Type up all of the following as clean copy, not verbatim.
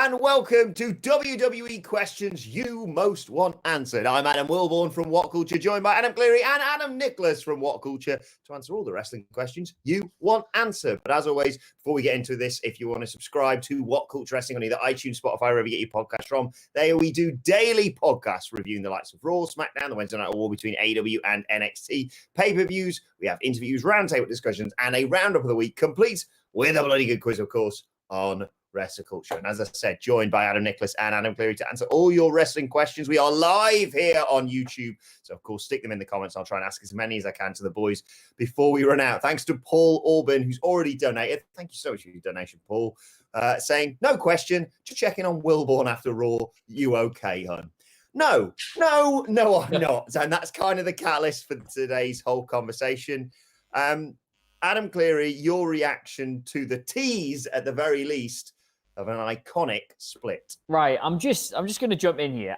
and welcome to WWE Questions You Most Want Answered. I'm Adam Wilborn from What Culture, joined by Adam Cleary and Adam Nicholas from What Culture to answer all the wrestling questions you want answered. But as always, before we get into this, if you want to subscribe to What Culture Wrestling on either iTunes, Spotify, wherever you get your podcast from, there we do daily podcasts reviewing the likes of Raw, SmackDown, the Wednesday Night War between AEW and NXT, pay-per-views, we have interviews, roundtable discussions, and a roundup of the week, complete with a bloody good quiz, of course, on wrestling culture. And as I said, joined by Adam Nicholas and Adam Cleary to answer all your wrestling questions. We are live here on YouTube. So, of course, stick them in the comments. I'll try and ask as many as I can to the boys before we run out. Thanks to Paul Orban, who's already donated. Thank you so much for your donation, Paul. Saying, no question, just checking on Wilborn after Raw. You okay, hun? No, I'm not. And that's kind of the catalyst for today's whole conversation. Adam Cleary, your reaction to the tease, at the very least, of an iconic split. Right, I'm just going to jump in here.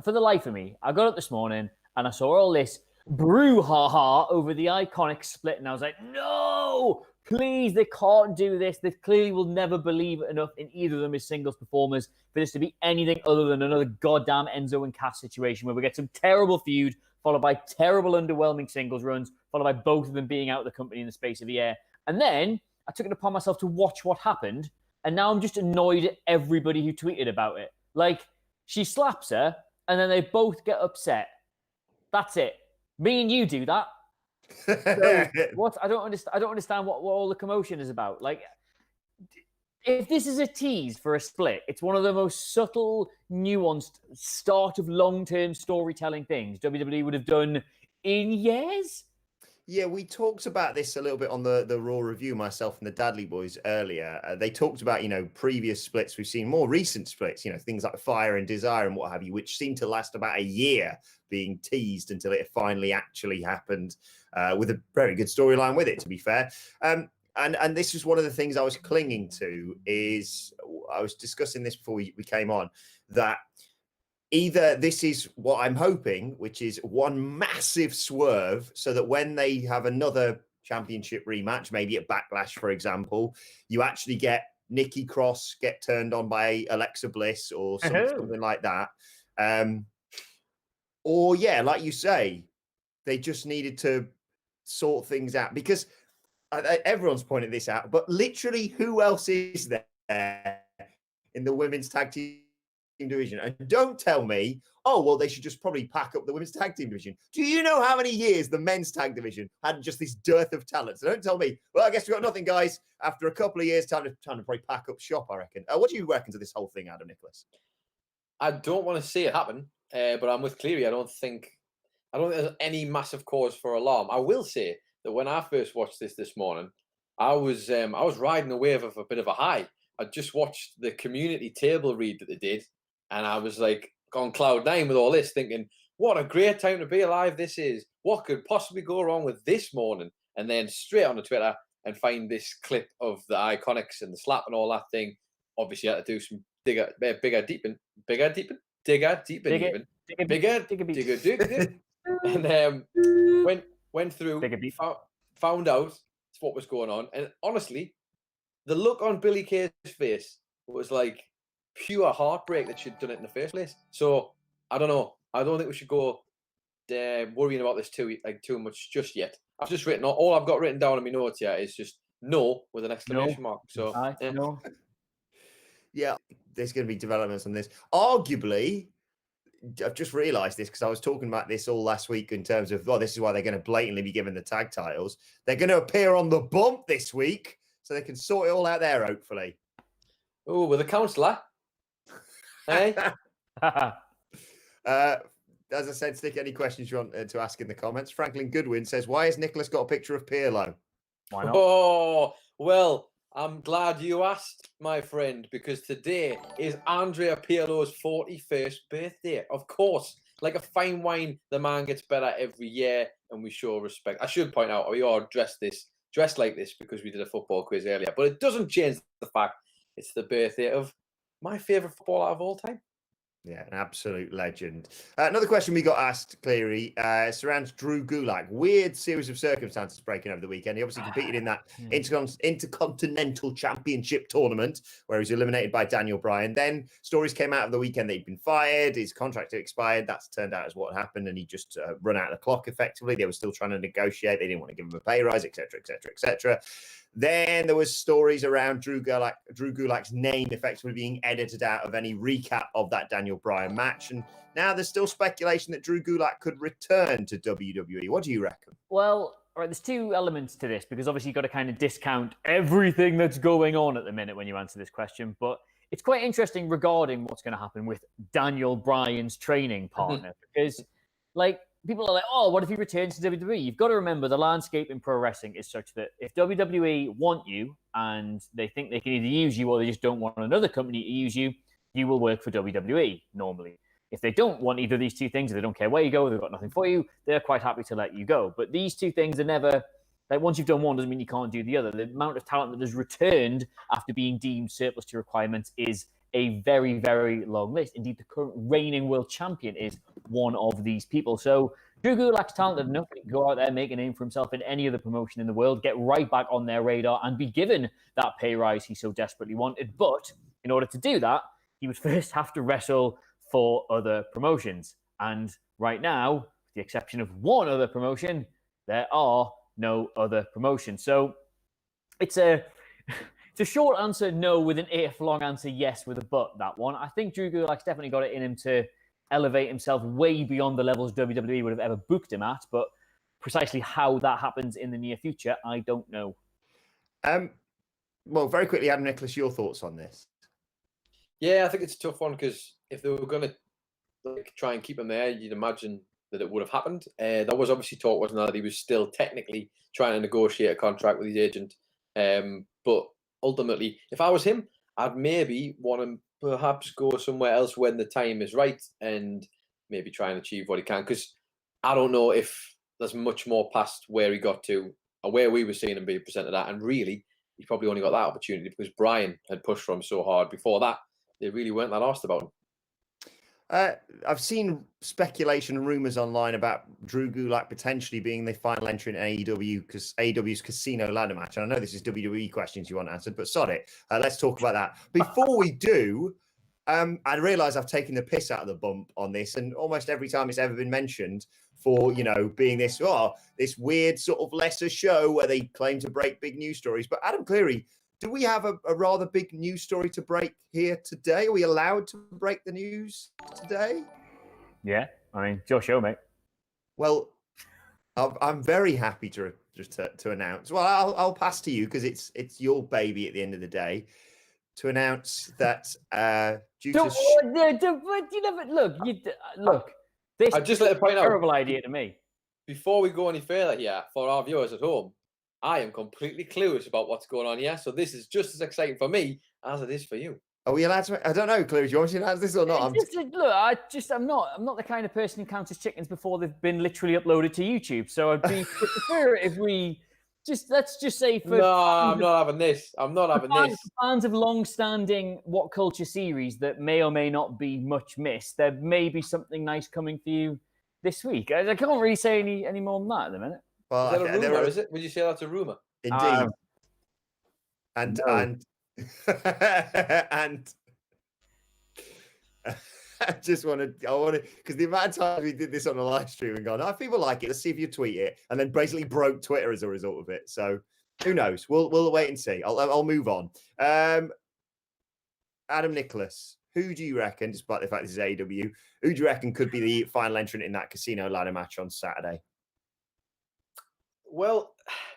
For the life of me, I got up this morning and I saw all this brouhaha over the iconic split, and I was like, no, please, they can't do this. They clearly will never believe enough in either of them as singles performers for this to be anything other than another goddamn Enzo and Cass situation where we get some terrible feud followed by terrible, underwhelming singles runs, followed by both of them being out of the company in the space of a year. And then I took it upon myself to watch what happened, and now I'm just annoyed at everybody who tweeted about it. Like, she slaps her, and then they both get upset. That's it. Me and you do that. So, what? I don't understand what all the commotion is about. Like, if this is a tease for a split, it's one of the most subtle, nuanced start of long-term storytelling things WWE would have done in years. Yeah, we talked about this a little bit on the Raw review, myself and the Dudley boys earlier. They talked about, previous splits. We've seen more recent splits, things like Fire and Desire and what have you, which seemed to last about a year being teased until it finally actually happened, with a very good storyline with it, to be fair. And this is one of the things I was clinging to, is I was discussing this before we came on, that either this is what I'm hoping, which is one massive swerve, so that when they have another championship rematch, maybe at Backlash, for example, you actually get Nikki Cross get turned on by Alexa Bliss or something like that. Or, yeah, like you say, they just needed to sort things out, because everyone's pointed this out, but literally who else is there in the women's tag team division? And don't tell me, oh, well, they should just probably pack up the women's tag team division. Do you know how many years the men's tag division had just this dearth of talent? So don't tell me, well, I guess we got nothing, guys. After a couple of years, time to probably pack up shop, I reckon. What do you reckon to this whole thing, Adam Nicholas? I don't want to see it happen, but I'm with Cleary. I don't think there's any massive cause for alarm. I will say that when I first watched this morning, I was riding a wave of a bit of a high. I just watched the community table read that they did, and I was like on cloud nine with all this, thinking, what a great time to be alive this is. What could possibly go wrong with this morning? And then straight onto Twitter and find this clip of the Iconics and the slap and all that thing. Obviously, I had to do some bigger, deepen, and went through, found out what was going on. And honestly, the look on Billie Kay's face was like pure heartbreak that she'd done it in the first place. So I don't know. I don't think we should go worrying about this too much just yet. I've just written all I've got written down in my notes here is just no with an exclamation mark. So no. Yeah, there's going to be developments on this. Arguably, I've just realised this because I was talking about this all last week in terms of, this is why they're going to blatantly be given the tag titles. They're going to appear on the bump this week, so they can sort it all out there, hopefully. Oh, with a counsellor. Hey? As I said, stick any questions you want to ask in the comments. Franklin Goodwin says, why has Nicholas got a picture of Pirlo? Why not? Oh, well, I'm glad you asked, my friend, because today is Andrea Pirlo's 41st birthday. Of course, like a fine wine, the man gets better every year, and we show respect. I should point out, we all dressed like this because we did a football quiz earlier, but it doesn't change the fact it's the birthday of my favourite footballer of all time. Yeah, an absolute legend. Another question we got asked, Cleary, surrounds Drew Gulak. Weird series of circumstances breaking over the weekend. He obviously competed in that Intercontinental Championship tournament where he was eliminated by Daniel Bryan. Then stories came out of the weekend that he'd been fired, his contract had expired. That's turned out as what happened, and he just run out of the clock effectively. They were still trying to negotiate. They didn't want to give him a pay rise, etc., etc., etc. Then there was stories around Drew Gulak's name effectively being edited out of any recap of that Daniel Bryan match. And now there's still speculation that Drew Gulak could return to WWE. What do you reckon? Well, all right, there's two elements to this because obviously you've got to kind of discount everything that's going on at the minute when you answer this question. But it's quite interesting regarding what's going to happen with Daniel Bryan's training partner because, like, people are like, oh, what if he returns to WWE? You've got to remember the landscape in pro wrestling is such that if WWE want you and they think they can either use you or they just don't want another company to use you, you will work for WWE normally. If they don't want either of these two things, if they don't care where you go, they've got nothing for you, they're quite happy to let you go. But these two things are never, like once you've done one doesn't mean you can't do the other. The amount of talent that is returned after being deemed surplus to requirements is a very, very long list. Indeed, the current reigning world champion is one of these people. So Drew Gulak's talented enough to go out there, make a name for himself in any other promotion in the world, get right back on their radar and be given that pay rise he so desperately wanted. But in order to do that, he would first have to wrestle for other promotions. And right now, with the exception of one other promotion, there are no other promotions. So it's a short answer, no, with an if, long answer, yes, with a but, that one. I think Drew Gulak's definitely got it in him to elevate himself way beyond the levels WWE would have ever booked him at, but precisely how that happens in the near future, I don't know. Well, very quickly, Adam Nicholas, your thoughts on this? Yeah, I think it's a tough one because if they were going to try and keep him there, you'd imagine that it would have happened. There was obviously talk, wasn't there, that he was still technically trying to negotiate a contract with his agent. But ultimately, if I was him, I'd maybe want to perhaps go somewhere else when the time is right and maybe try and achieve what he can. Because I don't know if there's much more past where he got to or where we were seeing him being presented at. And really, he probably only got that opportunity because Bryan had pushed for him so hard. Before that, they really weren't that asked about him. I've seen speculation and rumors online about Drew Gulak potentially being the final entrant in AEW because AEW's Casino ladder match. And I know this is WWE questions you want answered, but sod it. Let's talk about that. Before we do, I realise I've taken the piss out of the bump on this, and almost every time it's ever been mentioned for, being this weird sort of lesser show where they claim to break big news stories. But Adam Cleary, do we have a rather big news story to break here today? Are we allowed to break the news today? Yeah, I mean, it's your show, mate. Well, I'm very happy to announce. Well, I'll pass to you because it's your baby at the end of the day to announce that look. This I just let it point out. Terrible idea to me. Before we go any further here, for our viewers at home, I am completely clueless about what's going on here. So this is just as exciting for me as it is for you. Are we allowed to? I don't know, Cleary. Do you want me to announce this or not? I'm not the kind of person who counts chickens before they've been literally uploaded to YouTube. So I'd prefer if we let's just say for I'm not having this. I'm not having this. Fans of long-standing What Culture series that may or may not be much missed, there may be something nice coming for you this week. I can't really say any more than that at the minute. Well, is that a rumor? Is it? Would you say that's a rumor? Indeed. And I want to, because the amount of times we did this on a live stream and gone, people like it. Let's see if you tweet it, and then basically broke Twitter as a result of it. So who knows? We'll wait and see. I'll move on. Adam Nicholas, who do you reckon, despite the fact this is AEW, who do you reckon could be the final entrant in that Casino ladder match on Saturday? Well,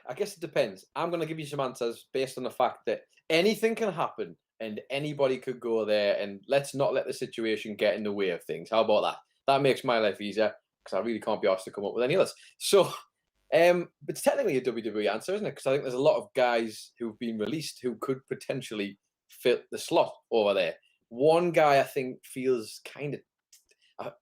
I guess it depends. I'm going to give you some answers based on the fact that anything can happen and anybody could go there, and let's not let the situation get in the way of things. How about that? That makes my life easier because I really can't be asked to come up with any others. So, but it's technically a WWE answer, isn't it? Because I think there's a lot of guys who've been released who could potentially fit the slot over there. One guy I think feels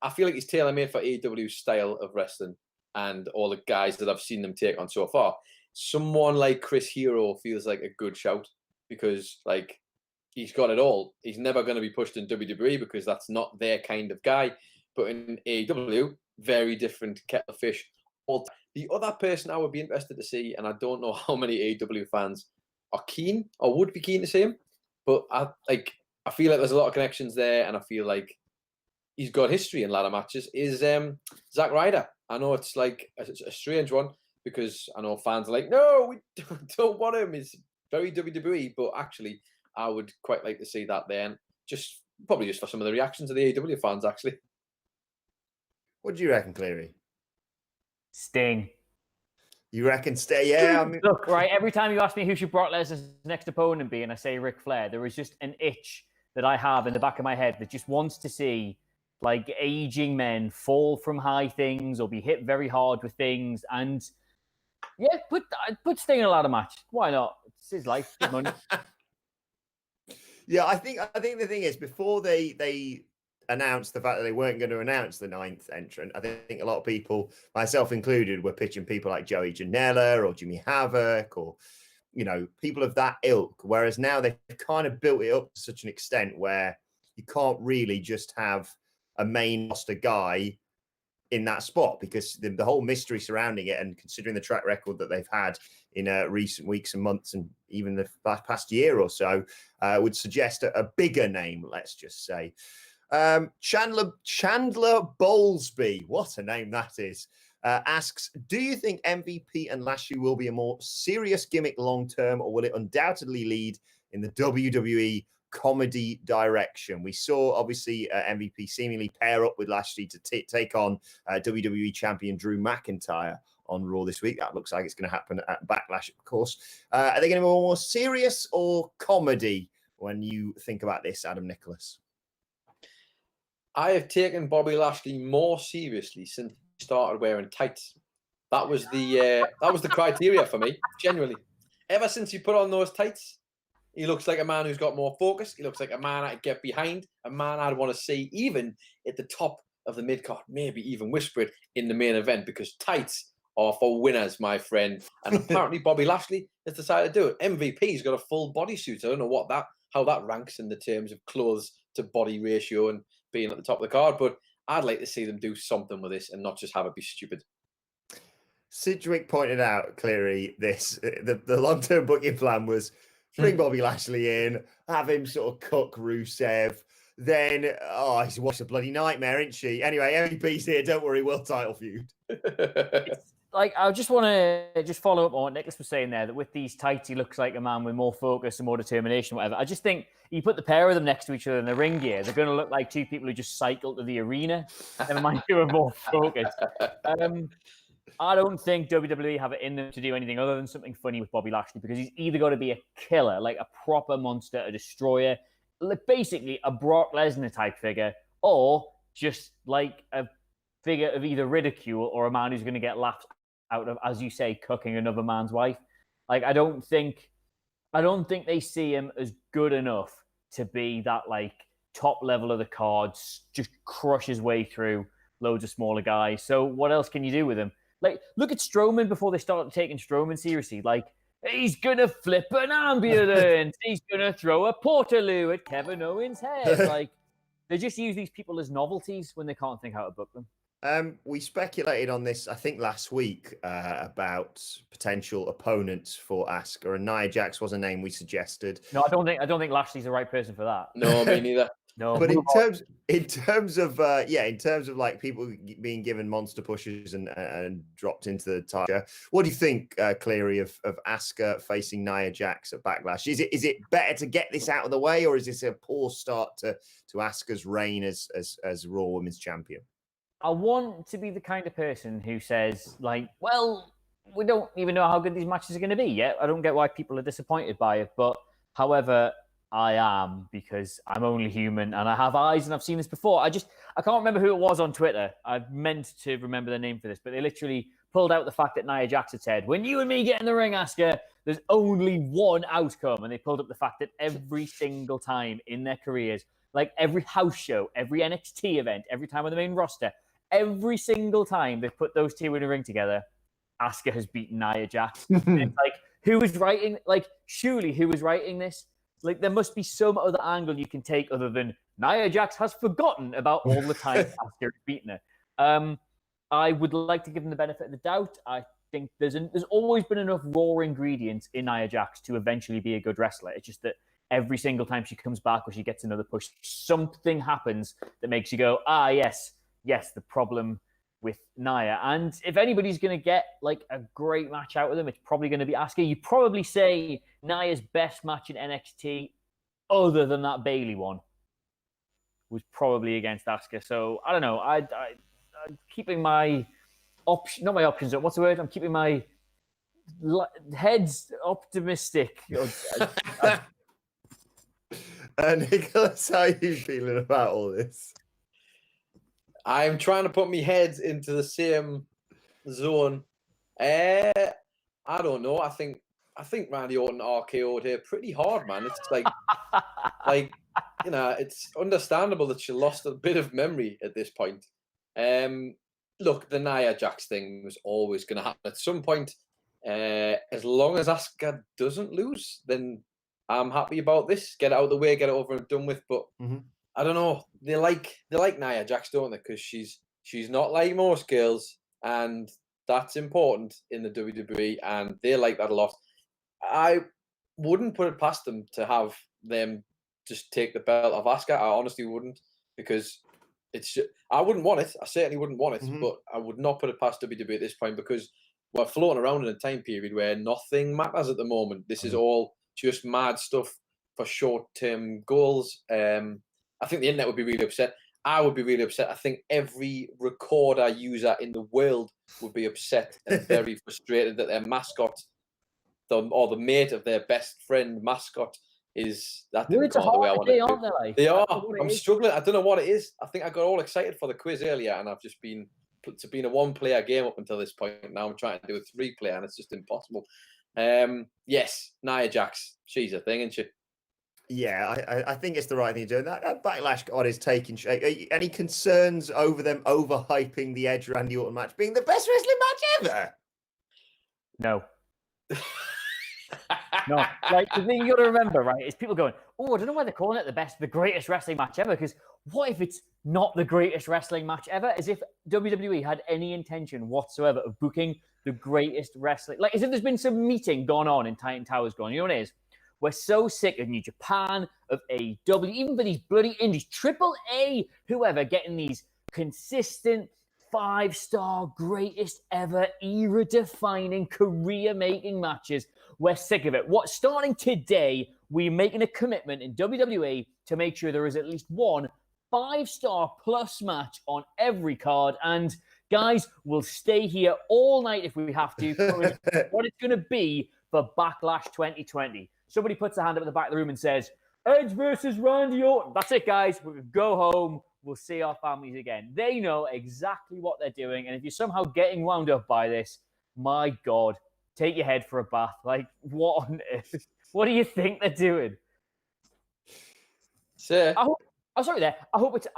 I feel like he's tailor-made for AEW's style of wrestling and all the guys that I've seen them take on so far. Someone like Chris Hero feels like a good shout because, he's got it all. He's never going to be pushed in WWE because that's not their kind of guy. But in AEW, very different kettle of fish. The other person I would be interested to see, and I don't know how many AEW fans are keen or would be keen to see him, but I feel like there's a lot of connections there, and I feel like he's got history in ladder matches, is Zack Ryder. I know it's like a strange one because I know fans are like, no, we don't want him. He's very WWE, but actually, I would quite like to see that there, and probably just for some of the reactions of the AEW fans, actually. What do you reckon, Cleary? Sting. You reckon Sting? Yeah. I mean... Look, right, every time you ask me who should Brock Lesnar's next opponent be, and I say Ric Flair, there is just an itch that I have in the back of my head that just wants to see like aging men fall from high things or be hit very hard with things. And yeah, put Sting in a ladder match. Why not? It's his life, his money. Yeah, I think the thing is, before they announced the fact that they weren't going to announce the 9th entrant, I think a lot of people, myself included, were pitching people like Joey Janela or Jimmy Havoc or, you know, people of that ilk. Whereas now they've kind of built it up to such an extent where you can't really just have a main roster guy in that spot, because the whole mystery surrounding it, and considering the track record that they've had in recent weeks and months and even the past year or so, would suggest a bigger name, let's just say. Chandler Bowlesby, what a name that is, asks, do you think MVP and Lashley will be a more serious gimmick long-term, or will it undoubtedly lead in the WWE comedy direction? We saw, obviously, MVP seemingly pair up with Lashley to take on WWE champion Drew McIntyre on Raw this week. That looks like it's going to happen at Backlash, of course. Are they going to be more serious or comedy when you think about this, Adam Nicholas? I have taken Bobby Lashley more seriously since he started wearing tights. That was the criteria for me, genuinely. Ever since he put on those tights, he looks like a man who's got more focus. He looks like a man I'd get behind, a man I'd want to see even at the top of the mid-card, maybe even whisper it in the main event, because tights are for winners, my friend. And apparently Bobby Lashley has decided to do it. MVP's got a full bodysuit. I don't know how that ranks in the terms of clothes to body ratio and being at the top of the card, but I'd like to see them do something with this and not just have it be stupid. Sidgwick pointed out, Cleary, the long-term booking plan was bring Bobby Lashley in, have him sort of cook Rusev, then, he's watched a bloody nightmare, isn't she? Anyway, MVP's here, don't worry, world title feud. Like, I just want to follow up on what Nicholas was saying there, that with these tights, he looks like a man with more focus and more determination, whatever. I just think you put the pair of them next to each other in the ring gear, they're going to look like two people who just cycled to the arena. Never mind, who are more focused. I don't think WWE have it in them to do anything other than something funny with Bobby Lashley, because he's either got to be a killer, like a proper monster, a destroyer, like basically a Brock Lesnar type figure, or just like a figure of either ridicule or a man who's going to get laughed out of, as you say, cooking another man's wife. Like, I don't think they see him as good enough to be that like top level of the cards, just crush his way through loads of smaller guys. So what else can you do with him? Like, look at Strowman before they started taking Strowman seriously. Like, he's going to flip an ambulance. He's going to throw a Portaloo at Kevin Owens' head. Like, they just use these people as novelties when they can't think how to book them. We speculated on this, I think, last week about potential opponents for Asuka, and Nia Jax was a name we suggested. No, I don't think Lashley's the right person for that. No, me neither. No, but in terms of like people being given monster pushes and dropped into the title, what do you think, Cleary, of Asuka facing Nia Jax at Backlash? Is it better to get this out of the way, or is this a poor start to Asuka's reign as Raw Women's Champion? I want to be the kind of person who says, like, well, we don't even know how good these matches are going to be yet. I don't get why people are disappointed by it. But however, I am, because I'm only human and I have eyes and I've seen this before. I can't remember who it was on Twitter. I've meant to remember the name for this, but they literally pulled out the fact that Nia Jax had said, when you and me get in the ring, Asuka, there's only one outcome. And they pulled up the fact that every single time in their careers, like every house show, every NXT event, every time on the main roster, every single time they've put those two in a ring together, Asuka has beaten Nia Jax. It's like, who was writing? Like, surely who was writing this? Like, there must be some other angle you can take other than Nia Jax has forgotten about all the time Asuka has beaten her. I would like to give them the benefit of the doubt. I think there's always been enough raw ingredients in Nia Jax to eventually be a good wrestler. It's just that every single time she comes back or she gets another push, something happens that makes you go, yes, the problem with Nia. And if anybody's going to get like a great match out of them, it's probably going to be Asuka. You probably say Nia's best match in NXT, other than that Bayley one, was probably against Asuka. So I don't know. I'm keeping my not my options up. What's the word? I'm keeping my heads optimistic. Nicholas, how are you feeling about all this? I'm trying to put my head into the same zone. I don't know. I think Randy Orton RKO'd her pretty hard, man. It's like it's understandable that she lost a bit of memory at this point. Look, the Nia Jax thing was always going to happen at some point. As long as Asuka doesn't lose, then I'm happy about this. Get it out of the way, get it over and done with. But I don't know. They like Nia Jax, don't they? Because she's not like most girls, and that's important in the WWE, and they like that a lot. I wouldn't put it past them to have them just take the belt off Asuka. I honestly wouldn't, because I wouldn't want it. I certainly wouldn't want it, but I would not put it past WWE at this point, because we're floating around in a time period where nothing matters at the moment. This is all just mad stuff for short-term goals. I think the internet would be really upset. I would be really upset. I think every recorder user in the world would be upset and very frustrated that their mascot, or the mate of their best friend mascot, is that didn't come out the way I wanted it to. Like, they are. I'm struggling. I don't know what it is. I think I got all excited for the quiz earlier, and I've just been a 1-player game up until this point. Now I'm trying to do a 3-player, and it's just impossible. Yes, Nia Jax, she's a thing, isn't she? Yeah, I think it's the right thing to do. That Backlash God is taking shape. Any concerns over them overhyping the Edge Randy Orton match being the best wrestling match ever? No. No, like the thing you got to remember, right, is people going, "Oh, I don't know why they're calling it the greatest wrestling match ever." Because what if it's not the greatest wrestling match ever? As if WWE had any intention whatsoever of booking the greatest wrestling, like as if there's been some meeting going on in Titan Towers going. You know what it is? We're so sick of New Japan, of AEW, even for these bloody indies, AAA, whoever, getting these consistent 5-star, greatest ever, era-defining, career-making matches. We're sick of it. Starting today, we're making a commitment in WWE to make sure there is at least one 5-star plus match on every card. And guys, we'll stay here all night if we have to. What it's going to be for Backlash 2020. Somebody puts a hand up at the back of the room and says, Edge versus Randy Orton. That's it, guys. We'll go home. We'll see our families again. They know exactly what they're doing. And if you're somehow getting wound up by this, my God, take your head for a bath. Like, what on earth? What do you think they're doing? Sir. I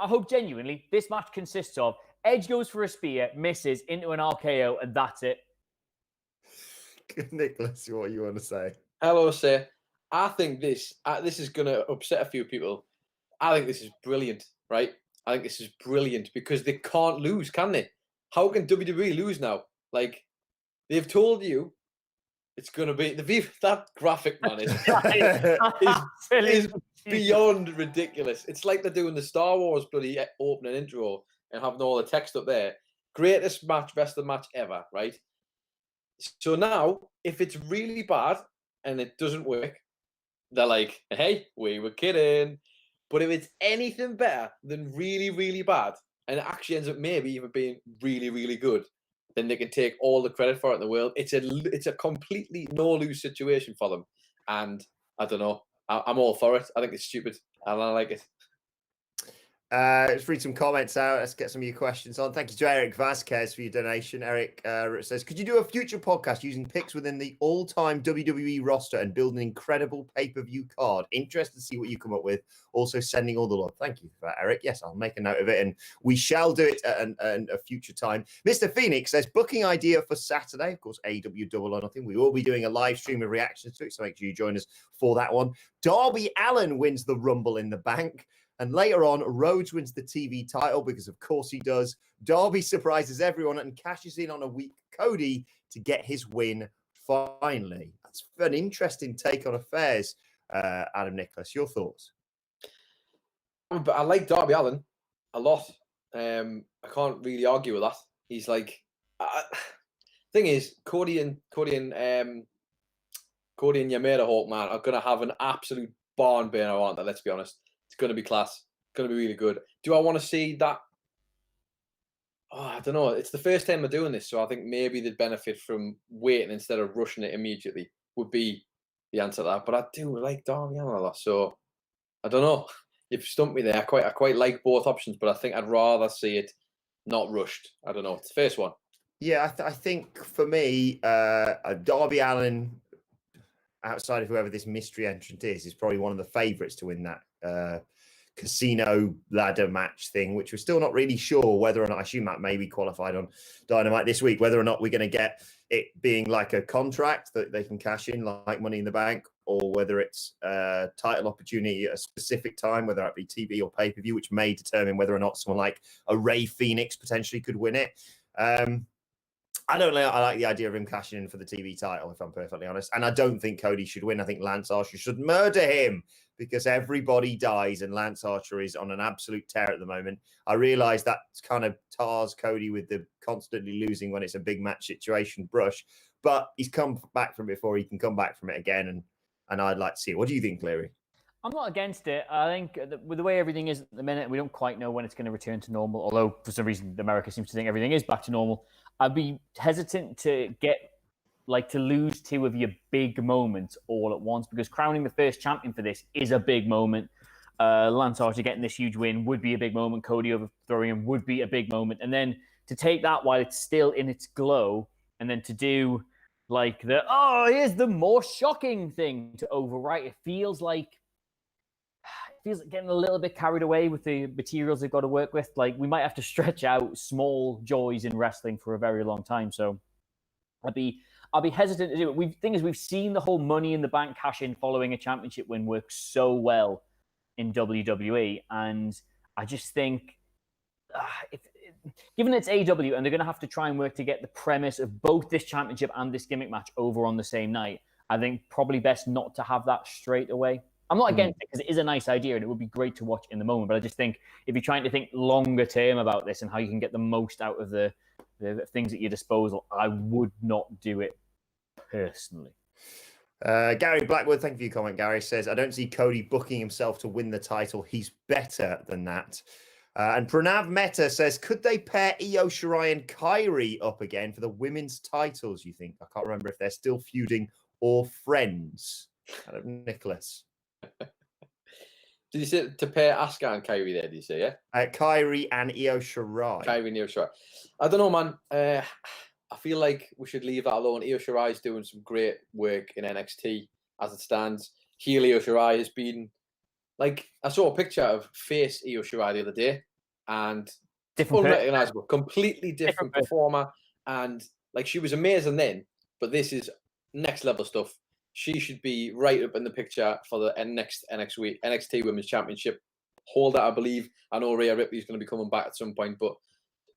hope genuinely this match consists of Edge goes for a spear, misses into an RKO, and that's it. Nicholas, what you want to say? Hello, sir. I think this is going to upset a few people. I think this is brilliant, right? I think this is brilliant because they can't lose, can they? How can WWE lose now? Like, they've told you it's going to be that graphic, man, is beyond ridiculous. It's like they're doing the Star Wars bloody opening intro and having all the text up there. Greatest match, wrestling match ever, right? So now, if it's really bad and it doesn't work, they're like, hey, we were kidding. But if it's anything better than really, really bad, and it actually ends up maybe even being really, really good, then they can take all the credit for it in the world. It's a completely no-lose situation for them. And I don't know. I'm all for it. I think it's stupid. And I like it. Let's read some comments out. Let's get some of your questions on. Thank you to Eric Vasquez for your donation. Eric says, could you do a future podcast using picks within the all-time WWE roster and build an incredible pay-per-view card? Interested to see what you come up with. Also sending all the love. Thank you for that, Eric. Yes, I'll make a note of it, and we shall do it at a future time. Mr. Phoenix says, booking idea for Saturday. Of course, AEW Double or Nothing. We will be doing a live stream of reactions to it, so make sure you join us for that one. Darby Allin wins the Rumble in the Bank. And later on, Rhodes wins the TV title because, of course, he does. Darby surprises everyone and cashes in on a weak Cody to get his win finally. That's an interesting take on affairs, Adam Nicholas. Your thoughts? But I like Darby Allin a lot. I can't really argue with that. He's like, thing is, Cody and Yamada Hawk, man, are gonna have an absolute barn burner, aren't they? Let's be honest. It's going to be class. It's going to be really good. Do I want to see that? Oh, I don't know. It's the first time they're doing this, so I think maybe they'd benefit from waiting instead of rushing it immediately, would be the answer to that. But I do like Darby Allin a lot, so I don't know. You've stumped me there. I quite like both options, but I think I'd rather see it not rushed. I don't know. It's the first one. Yeah, I think for me, Darby Allin, outside of whoever this mystery entrant is probably one of the favourites to win that casino ladder match thing, which we're still not really sure whether or not. I assume that may be qualified on Dynamite this week, whether or not we're going to get it being like a contract that they can cash in like Money in the Bank, or whether it's a title opportunity at a specific time, whether that be TV or pay-per-view, which may determine whether or not someone like a Rey Fenix potentially could win it. I like the idea of him cashing in for the TV title, if I'm perfectly honest. And I don't think Cody should win. I think Lance Archer should murder him because everybody dies and Lance Archer is on an absolute tear at the moment. I realize that kind of tars Cody with the constantly losing when it's a big match situation brush, but he's come back from it before. He can come back from it again. And I'd like to see it. What do you think, Cleary? I'm not against it. I think with the way everything is at the minute, we don't quite know when it's going to return to normal. Although for some reason, America seems to think everything is back to normal. I'd be hesitant to lose two of your big moments all at once, because crowning the first champion for this is a big moment. Lance Archer getting this huge win would be a big moment. Cody overthrowing him would be a big moment. And then to take that while it's still in its glow, and then to do like here's the more shocking thing to overwrite. It feels like getting a little bit carried away with the materials they've got to work with. Like, we might have to stretch out small joys in wrestling for a very long time. So I'll be hesitant to do it. We've seen the whole Money in the Bank cash in following a championship win work so well in WWE, and I just think given it's AEW and they're going to have to try and work to get the premise of both this championship and this gimmick match over on the same night, I think probably best not to have that straight away. I'm not against it because it is a nice idea and it would be great to watch in the moment. But I just think if you're trying to think longer term about this and how you can get the most out of the things at your disposal, I would not do it personally. Gary Blackwood, thank you for your comment. Gary says, I don't see Cody booking himself to win the title. He's better than that. And Pranav Mehta says, could they pair Io Shirai and Kairi up again for the women's titles, you think? I can't remember if they're still feuding or friends. Nicholas. Did you say to pair Asuka and Kairi there, did you say, yeah? Kairi and Io Shirai. Kairi and Io Shirai. I don't know, man. I feel like we should leave that alone. Io Shirai's doing some great work in NXT as it stands. Heel Io Shirai has been, like, I saw a picture of face Io Shirai the other day, and unrecognizable, completely different performer. And, like, she was amazing then, but this is next level stuff. She should be right up in the picture for the next NXT Women's Championship. Hold that, I believe. I know Rhea Ripley's going to be coming back at some point, but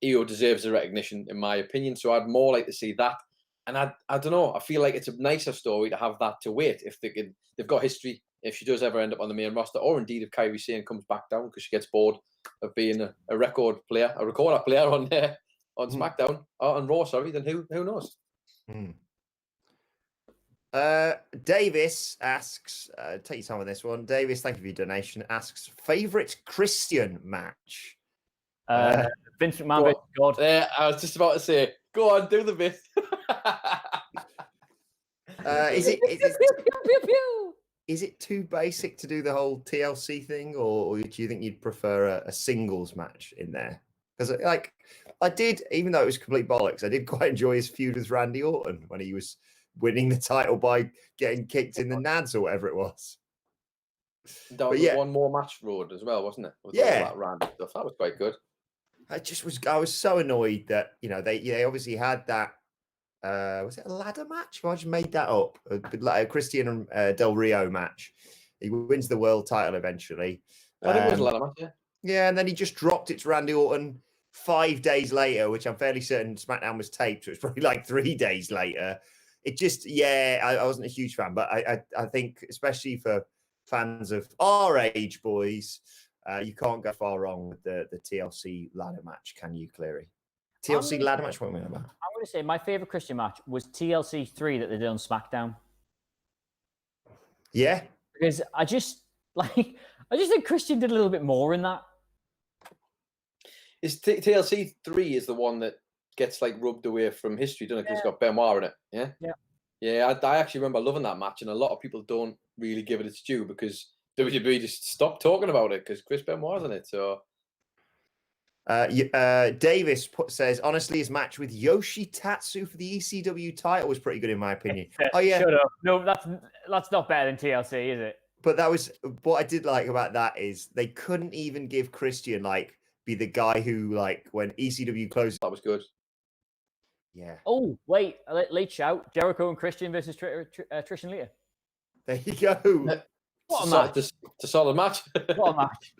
Io deserves the recognition, in my opinion. So I'd more like to see that. And I don't know. I feel like it's a nicer story to have that to wait. If they've got history, if she does ever end up on the main roster, or indeed if Kairi Sane comes back down because she gets bored of being a recorder player on SmackDown, or on Raw, sorry, then who knows? Davis asks, take your time on this one. Davis, thank you for your donation. Asks, favorite Christian match? Vince McMahon versus God. I was just about to say, go on, do the bit. Is it is it too basic to do the whole TLC thing, or do you think you'd prefer a singles match in there? Because like I did, even though it was complete bollocks, I did quite enjoy his feud with Randy Orton when he was winning the title by getting kicked in the nads or whatever it was. That was one more match road as well, wasn't it? With all that random stuff. That was quite good. I was so annoyed that, you know, they obviously had that. Was it a ladder match? I just made that up. A Christian Del Rio match. He wins the world title eventually. I think it was a ladder match, yeah. Yeah, and then he just dropped it to Randy Orton 5 days later, which I'm fairly certain SmackDown was taped, so it's probably like 3 days later. It just, I wasn't a huge fan, but I think, especially for fans of our age, boys, you can't go far wrong with the TLC ladder match, can you, Cleary? TLC ladder match, what am I about? I'm going to say my favorite Christian match was TLC 3 that they did on SmackDown. Yeah. Because I just think Christian did a little bit more in that. Is TLC 3 is the one that gets like rubbed away from history, doesn't it? Because it's got Benoit in it. Yeah. Yeah. Yeah, I actually remember loving that match, and a lot of people don't really give it its due because WWE just stopped talking about it because Chris Benoit's in it. So Davis says, honestly, his match with Yoshi Tatsu for the ECW title was pretty good in my opinion. Oh yeah, shut up. No, that's not better than TLC, is it? But that was what I did like about that is they couldn't even give Christian like be the guy who like when ECW closed. That was good. Yeah. Oh wait, late shout: Jericho and Christian versus Trish and Lita. There you go. What a match! It's a solid match. What a match.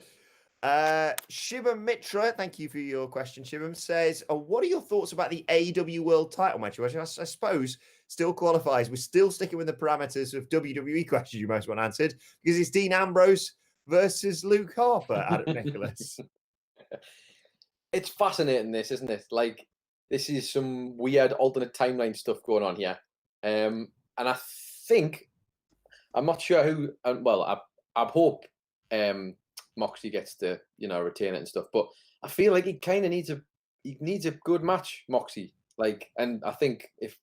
Shivam Mitra, thank you for your question. Shivam says, what are your thoughts about the AEW World Title match? Which I suppose still qualifies. We're still sticking with the parameters of WWE questions you most want answered because it's Dean Ambrose versus Luke Harper. Adam Nicholas. It's fascinating, this, isn't it? Like, this is some weird alternate timeline stuff going on here. And I think, I'm not sure who, well, I hope Moxley gets to, retain it and stuff, but I feel like he kind of needs a good match, Moxley. Like, and I think if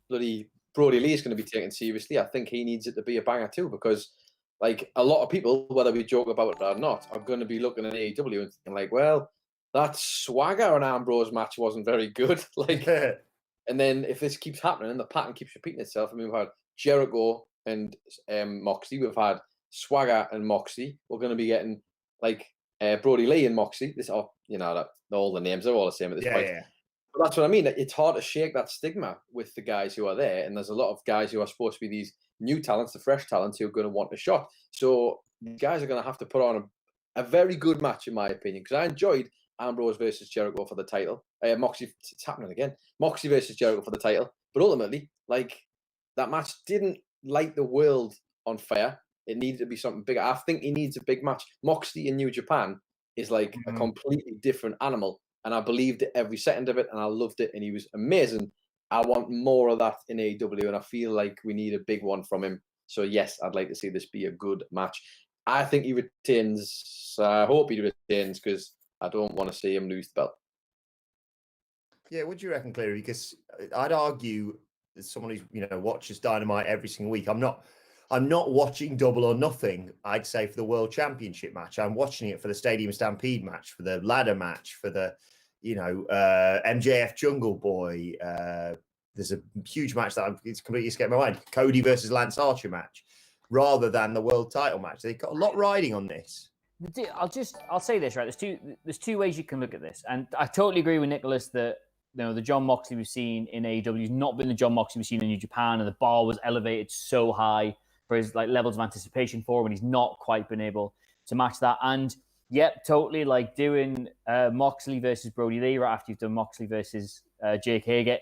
bloody Brody Lee is going to be taken seriously, I think he needs it to be a banger too, because like a lot of people, whether we joke about it or not, are going to be looking at AEW and thinking like, well, that Swagger and Ambrose match wasn't very good. Like, and then if this keeps happening and the pattern keeps repeating itself, I mean, we've had Jericho and Moxley, we've had Swagger and Moxley. We're going to be getting like Brody Lee and Moxley. This, all the names are all the same at this point. Yeah. But that's what I mean. It's hard to shake that stigma with the guys who are there, and there's a lot of guys who are supposed to be these new talents, the fresh talents who are going to want a shot. So the guys are going to have to put on a very good match, in my opinion, because I enjoyed Ambrose versus Jericho for the title. Moxley, it's happening again. Moxley versus Jericho for the title. But ultimately, like, that match didn't light the world on fire. It needed to be something bigger. I think he needs a big match. Moxley in New Japan is like a completely different animal. And I believed it every second of it, and I loved it, and he was amazing. I want more of that in AEW, and I feel like we need a big one from him. So, yes, I'd like to see this be a good match. I think he retains. I hope he retains, because I don't want to see him lose the belt. Yeah, what do you reckon, Cleary? Because I'd argue, as someone who watches Dynamite every single week, I'm not watching Double or Nothing, I'd say, for the World Championship match. I'm watching it for the Stadium Stampede match, for the ladder match, for the, MJF Jungle Boy. There's a huge match that it's completely escaped my mind. Cody versus Lance Archer match, rather than the world title match. They've got a lot riding on this. I'll say this, right? There's two ways you can look at this. And I totally agree with Nicholas that, the John Moxley we've seen in AEW has not been the John Moxley we've seen in New Japan, and the bar was elevated so high for his like levels of anticipation for when he's not quite been able to match that. And yep, totally like doing Moxley versus Brody Lee right after you've done Moxley versus Jake Hager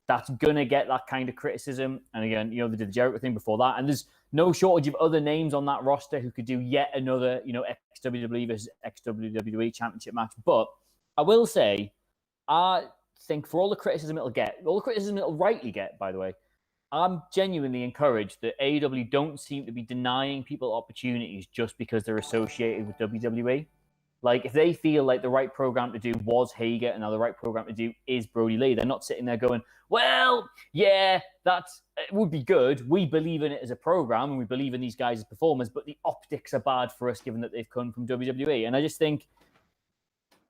that's gonna get that kind of criticism. And again, they did the Jericho thing before that, and there's no shortage of other names on that roster who could do yet another, ex-WWE versus ex-WWE championship match. But I will say, I think for all the criticism it'll rightly get, by the way, I'm genuinely encouraged that AEW don't seem to be denying people opportunities just because they're associated with WWE. Like, if they feel like the right program to do was Hager and now the right program to do is Brody Lee, they're not sitting there going, well, yeah, it would be good. We believe in it as a program and we believe in these guys as performers, but the optics are bad for us given that they've come from WWE. And I just think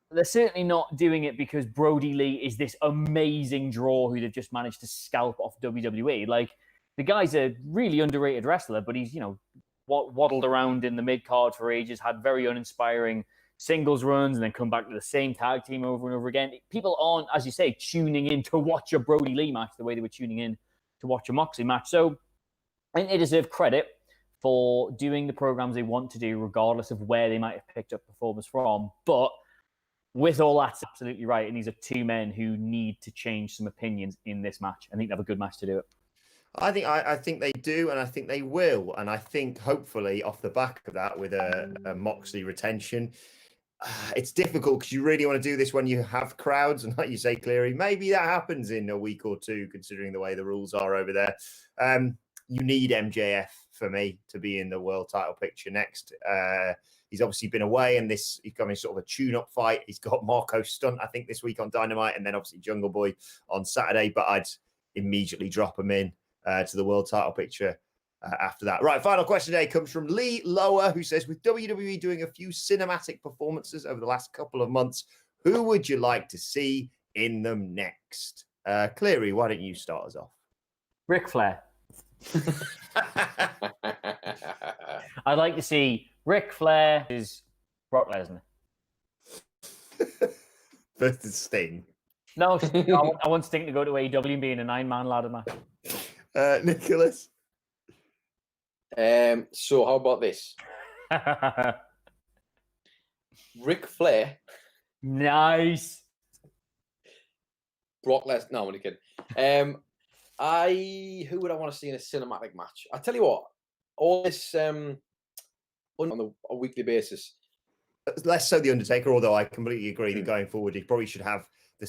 they're certainly not doing it because Brody Lee is this amazing draw who they've just managed to scalp off WWE. Like, the guy's a really underrated wrestler, but he's, waddled around in the mid-card for ages, had very uninspiring singles runs, and then come back to the same tag team over and over again. People aren't, as you say, tuning in to watch a Brody Lee match the way they were tuning in to watch a Moxley match. So I think they deserve credit for doing the programs they want to do, regardless of where they might have picked up performers from. But with all that's absolutely right. And these are two men who need to change some opinions in this match. I think they have a good match to do it. I think they do, and I think they will. And I think hopefully off the back of that, with a Moxley retention, it's difficult because you really want to do this when you have crowds. And like you say, Cleary, maybe that happens in a week or two, considering the way the rules are over there. You need MJF for me to be in the world title picture next. He's obviously been away, and he's coming sort of a tune-up fight. He's got Marco Stunt, I think, this week on Dynamite, and then obviously Jungle Boy on Saturday. But I'd immediately drop him in to the world title picture after that. Right, final question today comes from Lee Lower, who says, with WWE doing a few cinematic performances over the last couple of months, who would you like to see in them next? Cleary, why don't you start us off? Ric Flair. I'd like to see Ric Flair is Brock Lesnar. Versus Sting. No, I want Sting to go to AEW and be in a 9-man ladder match. Nicholas. So how about this? Ric Flair. Nice. Brock Lesnar. No, I'm only kidding. Who would I want to see in a cinematic match? I tell you what, all this on a weekly basis. Less so the Undertaker, although I completely agree that going forward, he probably should have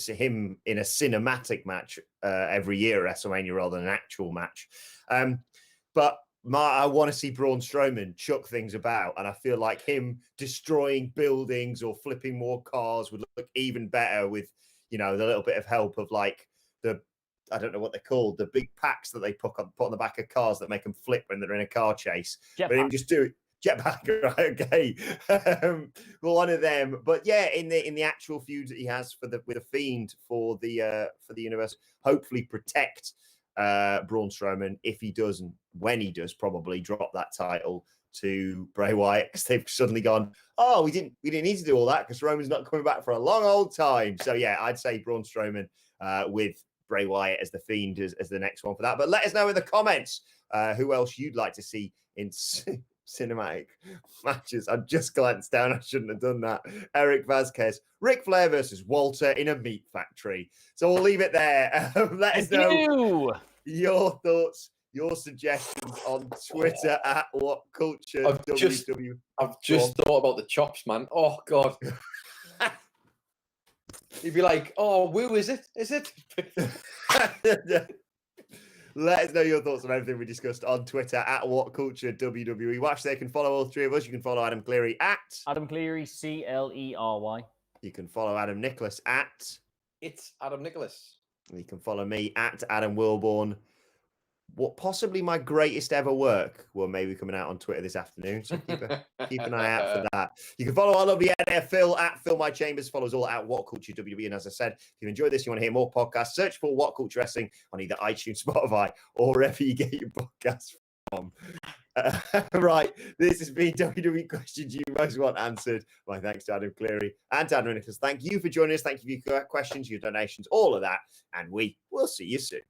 him in a cinematic match every year at WrestleMania rather than an actual match. But I want to see Braun Strowman chuck things about, and I feel like him destroying buildings or flipping more cars would look even better with, the little bit of help of like I don't know what they're called, the big packs that they put on the back of cars that make them flip when they're in a car chase. But him just do it. Jetpack, right? Okay. Well, one of them. But yeah, in the actual feuds that he has with the Fiend for the universe, hopefully protect Braun Strowman if he does, and when he does, probably drop that title to Bray Wyatt, because they've suddenly gone, oh, we didn't need to do all that because Roman's not coming back for a long old time. So yeah, I'd say Braun Strowman with Bray Wyatt as the Fiend as the next one for that. But let us know in the comments who else you'd like to see in cinematic matches. I just glanced down. I shouldn't have done that. Eric Vasquez, Ric Flair versus Walter in a meat factory. So we'll leave it there. Let us know your thoughts, your suggestions on Twitter at WhatCultureWW. I've just thought about the chops, man. Oh God. He'd be like, "Oh, woo, is it? Is it?" Let us know your thoughts on everything we discussed on Twitter at WhatCultureWW. Watch there. You can follow all three of us. You can follow Adam Cleary at Adam Cleary, CLERY. You can follow Adam Nicholas at It's Adam Nicholas. You can follow me at Adam Wilborn. What possibly my greatest ever work will maybe coming out on Twitter this afternoon. So keep an eye out for that. You can follow our lovely editor, Phil, at Phil My Chambers. Follow us all at What Culture WW. And as I said, if you enjoyed this, you want to hear more podcasts, search for What Culture Wrestling on either iTunes, Spotify, or wherever you get your podcasts from. Right, this has been WWE Questions You Most Want Answered. My thanks to Adam Cleary and to Adam Nicholas. Thank you for joining us. Thank you for your questions, your donations, all of that. And we will see you soon.